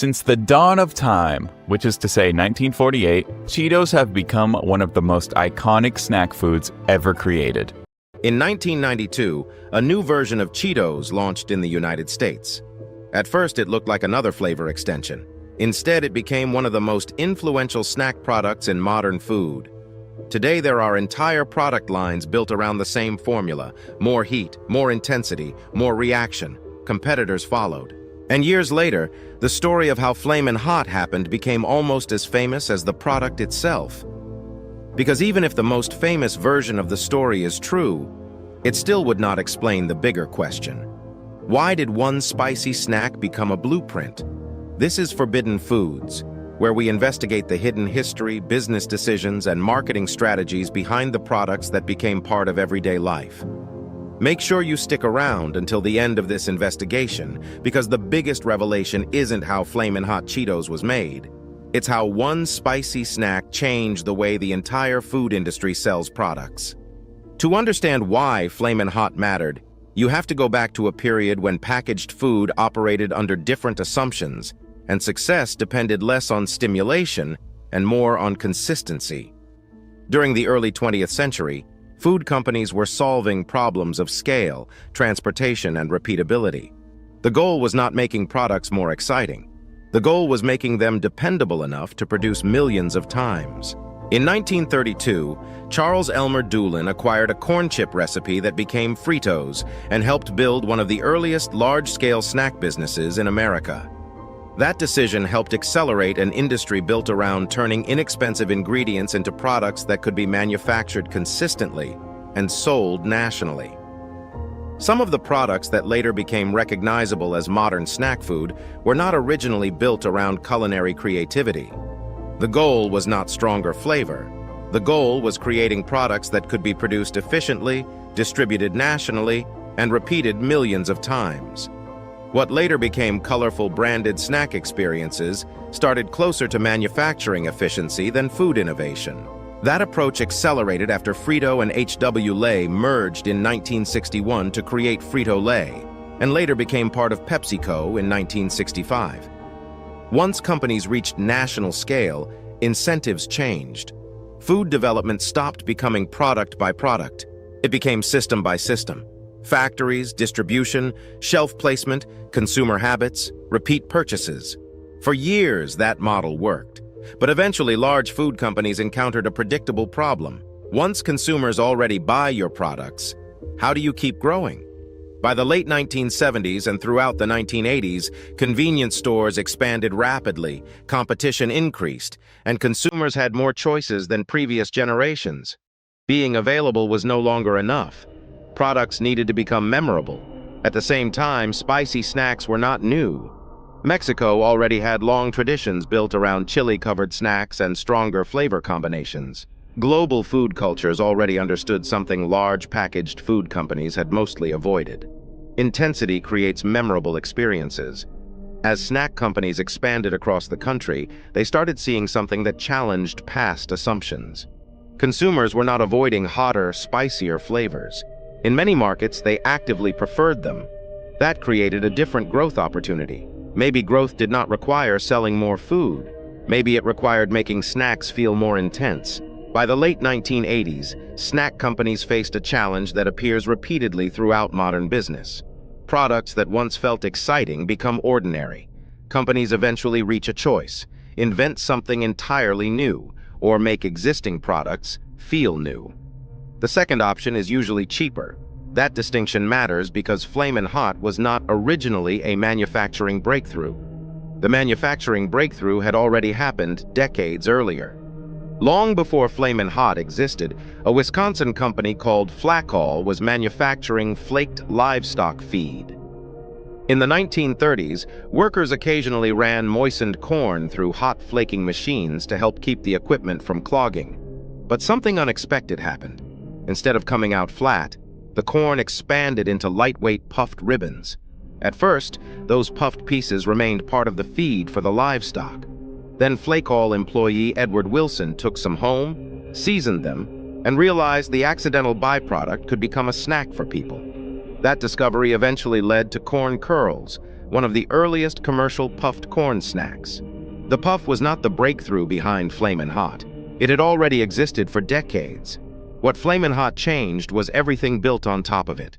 Since the dawn of time, which is to say 1948, Cheetos have become one of the most iconic snack foods ever created. In 1992, a new version of Cheetos launched in the United States. At first, it looked like another flavor extension. Instead, it became one of the most influential snack products in modern food. Today, there are entire product lines built around the same formula: more heat, more intensity, more reaction. Competitors followed. And years later, the story of how Flamin' Hot happened became almost as famous as the product itself. Because even if the most famous version of the story is true, it still would not explain the bigger question. Why did one spicy snack become a blueprint? This is Forbidden Foods, where we investigate the hidden history, business decisions, and marketing strategies behind the products that became part of everyday life. Make sure you stick around until the end of this investigation, because the biggest revelation isn't how Flamin' Hot Cheetos was made. It's how one spicy snack changed the way the entire food industry sells products. To understand why Flamin' Hot mattered, you have to go back to a period when packaged food operated under different assumptions, and success depended less on stimulation and more on consistency. During the early 20th century, food companies were solving problems of scale, transportation, and repeatability. The goal was not making products more exciting. The goal was making them dependable enough to produce millions of times. In 1932, Charles Elmer Doolin acquired a corn chip recipe that became Fritos and helped build one of the earliest large-scale snack businesses in America. That decision helped accelerate an industry built around turning inexpensive ingredients into products that could be manufactured consistently and sold nationally. Some of the products that later became recognizable as modern snack food were not originally built around culinary creativity. The goal was not stronger flavor. The goal was creating products that could be produced efficiently, distributed nationally, and repeated millions of times. What later became colorful branded snack experiences started closer to manufacturing efficiency than food innovation. That approach accelerated after Frito and H.W. merged in 1961 to create Frito-Lay, and later became part of PepsiCo in 1965. Once companies reached national scale, incentives changed. Food development stopped becoming product by product. It became system by system. Factories, distribution, shelf placement, consumer habits, repeat purchases. For years, that model worked. But eventually, large food companies encountered a predictable problem. Once consumers already buy your products, how do you keep growing? By the late 1970s and throughout the 1980s, convenience stores expanded rapidly, competition increased, and consumers had more choices than previous generations. Being available was no longer enough. Products needed to become memorable. At the same time, spicy snacks were not new. Mexico already had long traditions built around chili-covered snacks and stronger flavor combinations. Global food cultures already understood something large packaged food companies had mostly avoided. Intensity creates memorable experiences. As snack companies expanded across the country, they started seeing something that challenged past assumptions. Consumers were not avoiding hotter, spicier flavors. In many markets, they actively preferred them. That created a different growth opportunity. Maybe growth did not require selling more food. Maybe it required making snacks feel more intense. By the late 1980s, snack companies faced a challenge that appears repeatedly throughout modern business. Products that once felt exciting become ordinary. Companies eventually reach a choice: invent something entirely new, or make existing products feel new. The second option is usually cheaper. That distinction matters because Flamin' Hot was not originally a manufacturing breakthrough. The manufacturing breakthrough had already happened decades earlier. Long before Flamin' Hot existed, a Wisconsin company called Flakol was manufacturing flaked livestock feed. In the 1930s, workers occasionally ran moistened corn through hot flaking machines to help keep the equipment from clogging. But something unexpected happened. Instead of coming out flat, the corn expanded into lightweight puffed ribbons. At first, those puffed pieces remained part of the feed for the livestock. Then Flakol employee Edward Wilson took some home, seasoned them, and realized the accidental byproduct could become a snack for people. That discovery eventually led to corn curls, one of the earliest commercial puffed corn snacks. The puff was not the breakthrough behind Flamin' Hot. It had already existed for decades. What Flamin' Hot changed was everything built on top of it.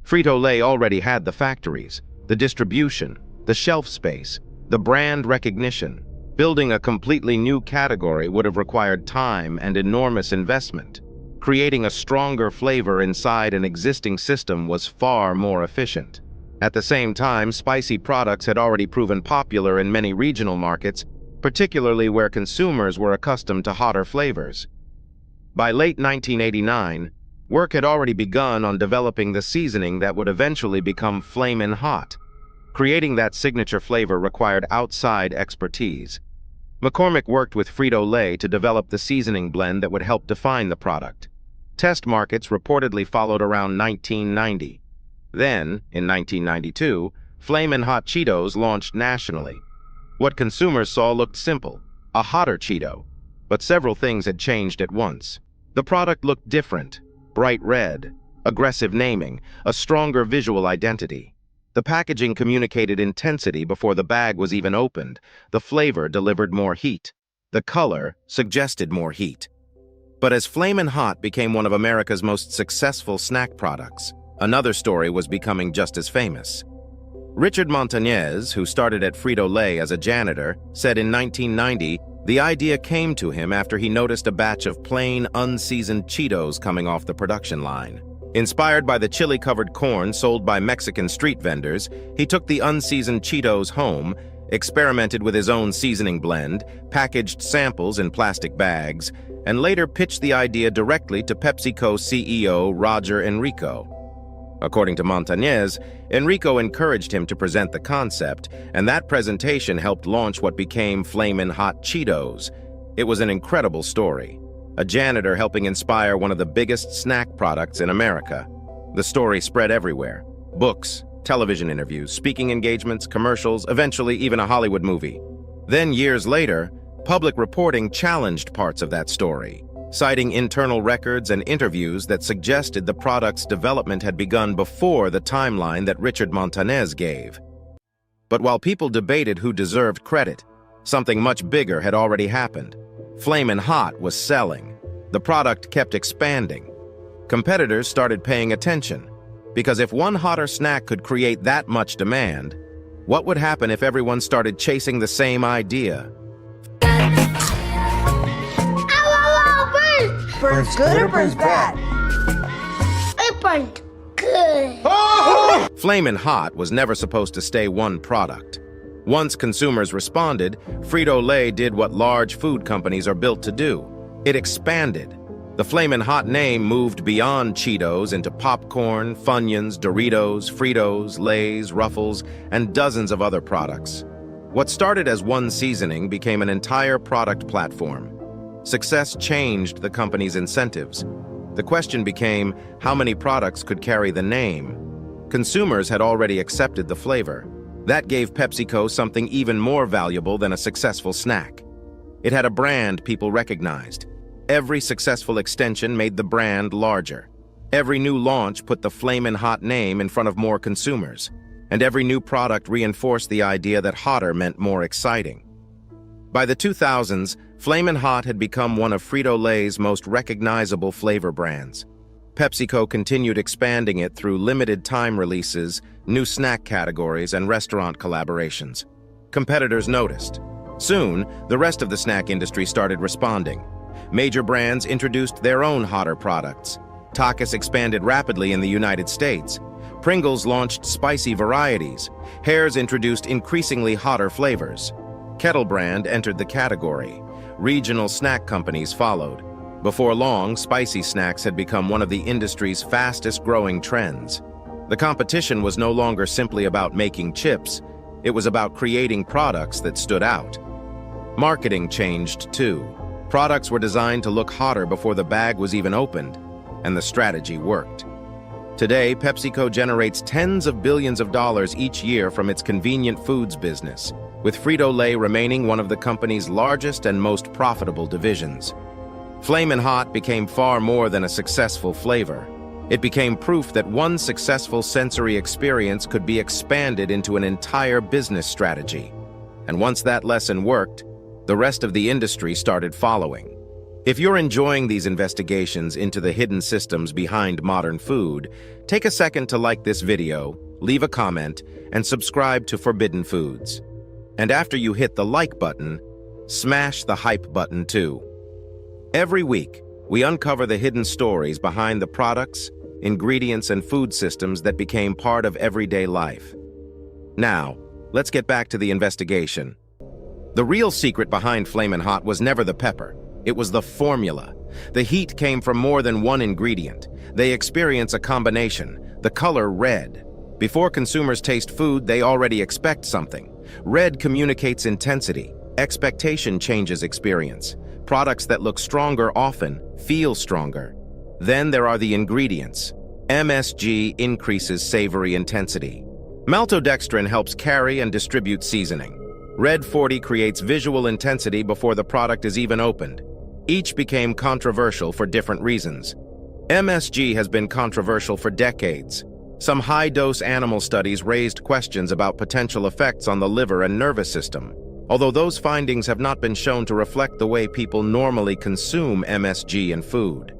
Frito-Lay already had the factories, the distribution, the shelf space, the brand recognition. Building a completely new category would have required time and enormous investment. Creating a stronger flavor inside an existing system was far more efficient. At the same time, spicy products had already proven popular in many regional markets, particularly where consumers were accustomed to hotter flavors. By late 1989, work had already begun on developing the seasoning that would eventually become Flamin' Hot. Creating that signature flavor required outside expertise. McCormick worked with Frito-Lay to develop the seasoning blend that would help define the product. Test markets reportedly followed around 1990. Then, in 1992, Flamin' Hot Cheetos launched nationally. What consumers saw looked simple, a hotter Cheeto. But several things had changed at once. The product looked different, bright red, aggressive naming, a stronger visual identity. The packaging communicated intensity before the bag was even opened. The flavor delivered more heat. The color suggested more heat. But as Flamin' Hot became one of America's most successful snack products, another story was becoming just as famous. Richard Montañez, who started at Frito-Lay as a janitor, said in 1990, the idea came to him after he noticed a batch of plain, unseasoned Cheetos coming off the production line. Inspired by the chili-covered corn sold by Mexican street vendors, he took the unseasoned Cheetos home, experimented with his own seasoning blend, packaged samples in plastic bags, and later pitched the idea directly to PepsiCo CEO Roger Enrico. According to Montañez, Enrico encouraged him to present the concept, and that presentation helped launch what became Flamin' Hot Cheetos. It was an incredible story. A janitor helping inspire one of the biggest snack products in America. The story spread everywhere. Books, television interviews, speaking engagements, commercials, eventually even a Hollywood movie. Then, years later, public reporting challenged parts of that story, citing internal records and interviews that suggested the product's development had begun before the timeline that Richard Montañez gave. But while people debated who deserved credit, something much bigger had already happened. Flamin' Hot was selling. The product kept expanding. Competitors started paying attention, because if one hotter snack could create that much demand, what would happen if everyone started chasing the same idea? Burns good or burns bad? It burned good. Flamin' Hot was never supposed to stay one product. Once consumers responded, Frito-Lay did what large food companies are built to do. It expanded. The Flamin' Hot name moved beyond Cheetos into popcorn, Funyuns, Doritos, Fritos, Lays, Ruffles, and dozens of other products. What started as one seasoning became an entire product platform. Success changed the company's incentives. The question became, how many products could carry the name? Consumers had already accepted the flavor. That gave PepsiCo something even more valuable than a successful snack. It had a brand people recognized. Every successful extension made the brand larger. Every new launch put the Flamin' Hot name in front of more consumers. And every new product reinforced the idea that hotter meant more exciting. By the 2000s, Flamin' Hot had become one of Frito-Lay's most recognizable flavor brands. PepsiCo continued expanding it through limited-time releases, new snack categories, and restaurant collaborations. Competitors noticed. Soon, the rest of the snack industry started responding. Major brands introduced their own hotter products. Takis expanded rapidly in the United States. Pringles launched spicy varieties. Hare's introduced increasingly hotter flavors. Kettle Brand entered the category. Regional snack companies followed. Before long, spicy snacks had become one of the industry's fastest-growing trends. The competition was no longer simply about making chips. It was about creating products that stood out. Marketing changed, too. Products were designed to look hotter before the bag was even opened, and the strategy worked. Today, PepsiCo generates tens of billions of dollars each year from its convenient foods business, with Frito-Lay remaining one of the company's largest and most profitable divisions. Flamin' Hot became far more than a successful flavor. It became proof that one successful sensory experience could be expanded into an entire business strategy. And once that lesson worked, the rest of the industry started following. If you're enjoying these investigations into the hidden systems behind modern food, take a second to like this video, leave a comment, and subscribe to Forbidden Foods. And after you hit the like button, smash the hype button too. Every week, we uncover the hidden stories behind the products, ingredients, and food systems that became part of everyday life. Now, let's get back to the investigation. The real secret behind Flamin' Hot was never the pepper. It was the formula. The heat came from more than one ingredient. They experience a combination, the color red. Before consumers taste food, they already expect something. Red communicates intensity. Expectation changes experience. Products that look stronger often feel stronger. Then there are the ingredients. MSG increases savory intensity. Maltodextrin helps carry and distribute seasoning. Red 40 creates visual intensity before the product is even opened. Each became controversial for different reasons. MSG has been controversial for decades. Some high-dose animal studies raised questions about potential effects on the liver and nervous system, although those findings have not been shown to reflect the way people normally consume MSG in food.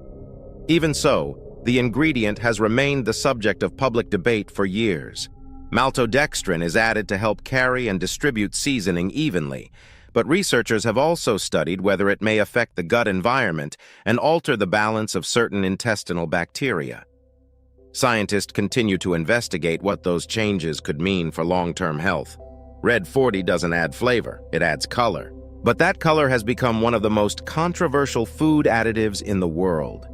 Even so, the ingredient has remained the subject of public debate for years. Maltodextrin is added to help carry and distribute seasoning evenly, but researchers have also studied whether it may affect the gut environment and alter the balance of certain intestinal bacteria. Scientists continue to investigate what those changes could mean for long-term health. Red 40 doesn't add flavor, it adds color. But that color has become one of the most controversial food additives in the world.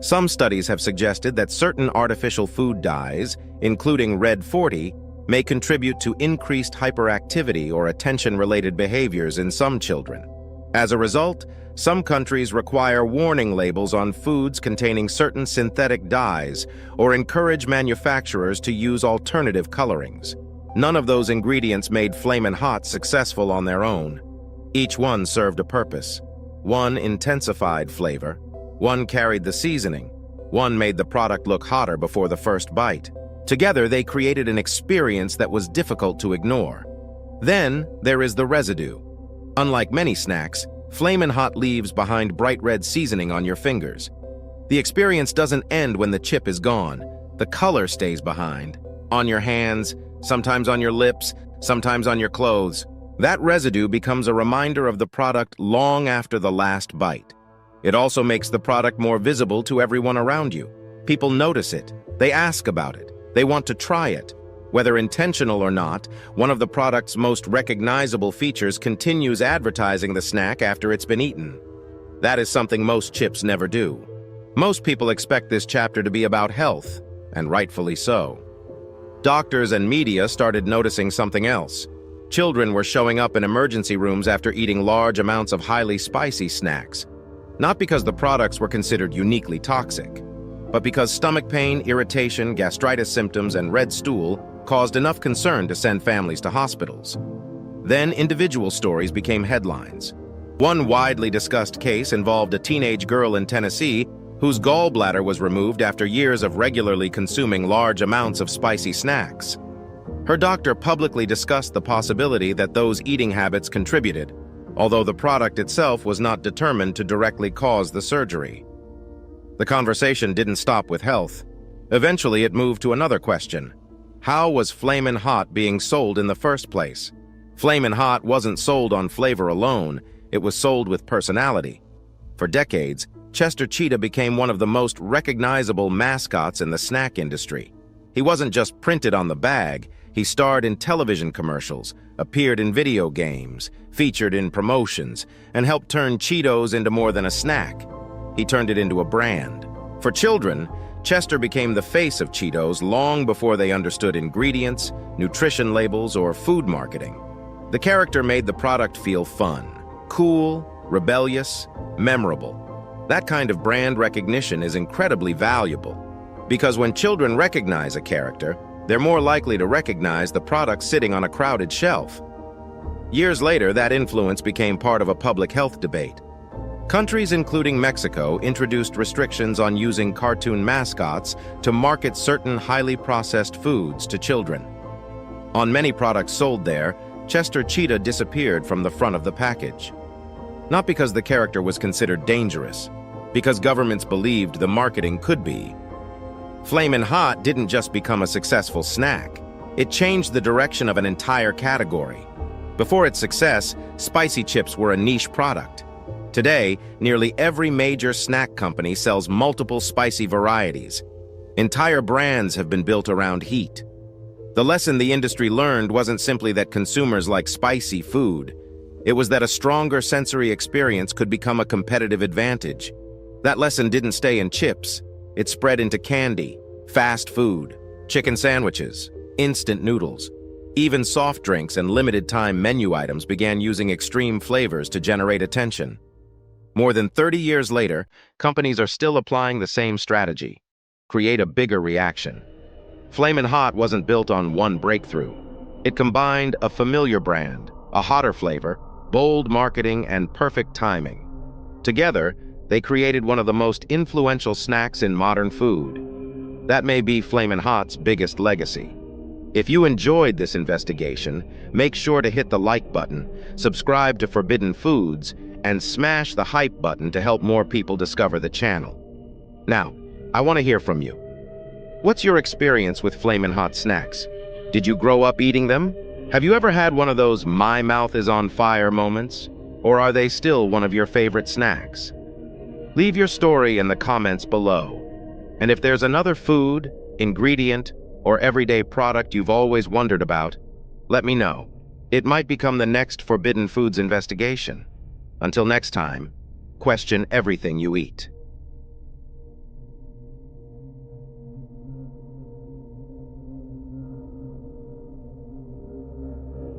Some studies have suggested that certain artificial food dyes, including Red 40, may contribute to increased hyperactivity or attention-related behaviors in some children. As a result, some countries require warning labels on foods containing certain synthetic dyes or encourage manufacturers to use alternative colorings. None of those ingredients made Flamin' Hot successful on their own. Each one served a purpose. One intensified flavor, one carried the seasoning, one made the product look hotter before the first bite. Together, they created an experience that was difficult to ignore. Then, there is the residue. Unlike many snacks, Flamin' Hot leaves behind bright red seasoning on your fingers. The experience doesn't end when the chip is gone. The color stays behind. On your hands, sometimes on your lips, sometimes on your clothes. That residue becomes a reminder of the product long after the last bite. It also makes the product more visible to everyone around you. People notice it. They ask about it. They want to try it. Whether intentional or not, one of the product's most recognizable features continues advertising the snack after it's been eaten. That is something most chips never do. Most people expect this chapter to be about health, and rightfully so. Doctors and media started noticing something else. Children were showing up in emergency rooms after eating large amounts of highly spicy snacks. Not because the products were considered uniquely toxic, but because stomach pain, irritation, gastritis symptoms, and red stool caused enough concern to send families to hospitals. Then individual stories became headlines. One widely discussed case involved a teenage girl in Tennessee whose gallbladder was removed after years of regularly consuming large amounts of spicy snacks. Her doctor publicly discussed the possibility that those eating habits contributed, although the product itself was not determined to directly cause the surgery. The conversation didn't stop with health. Eventually, it moved to another question. How was Flamin' Hot being sold in the first place? Flamin' Hot wasn't sold on flavor alone, it was sold with personality. For decades, Chester Cheetah became one of the most recognizable mascots in the snack industry. He wasn't just printed on the bag, he starred in television commercials, appeared in video games, featured in promotions, and helped turn Cheetos into more than a snack. He turned it into a brand. For children, Chester became the face of Cheetos long before they understood ingredients, nutrition labels, or food marketing. The character made the product feel fun, cool, rebellious, memorable. That kind of brand recognition is incredibly valuable, because when children recognize a character, they're more likely to recognize the product sitting on a crowded shelf. Years later, that influence became part of a public health debate. Countries including Mexico introduced restrictions on using cartoon mascots to market certain highly processed foods to children. On many products sold there, Chester Cheetah disappeared from the front of the package. Not because the character was considered dangerous, because governments believed the marketing could be. Flamin' Hot didn't just become a successful snack. It changed the direction of an entire category. Before its success, spicy chips were a niche product. Today, nearly every major snack company sells multiple spicy varieties. Entire brands have been built around heat. The lesson the industry learned wasn't simply that consumers like spicy food. It was that a stronger sensory experience could become a competitive advantage. That lesson didn't stay in chips. It spread into candy, fast food, chicken sandwiches, instant noodles. Even soft drinks and limited-time menu items began using extreme flavors to generate attention. More than 30 years later, companies are still applying the same strategy: create a bigger reaction. Flamin' Hot wasn't built on one breakthrough. It combined a familiar brand, a hotter flavor, bold marketing, and perfect timing. Together, they created one of the most influential snacks in modern food. That may be Flamin' Hot's biggest legacy. If you enjoyed this investigation, make sure to hit the like button, subscribe to Forbidden Foods, and smash the hype button to help more people discover the channel. Now, I want to hear from you. What's your experience with Flamin' Hot snacks? Did you grow up eating them? Have you ever had one of those "my mouth is on fire" moments? Or are they still one of your favorite snacks? Leave your story in the comments below. And if there's another food, ingredient, or everyday product you've always wondered about, let me know. It might become the next Forbidden Foods investigation. Until next time, question everything you eat.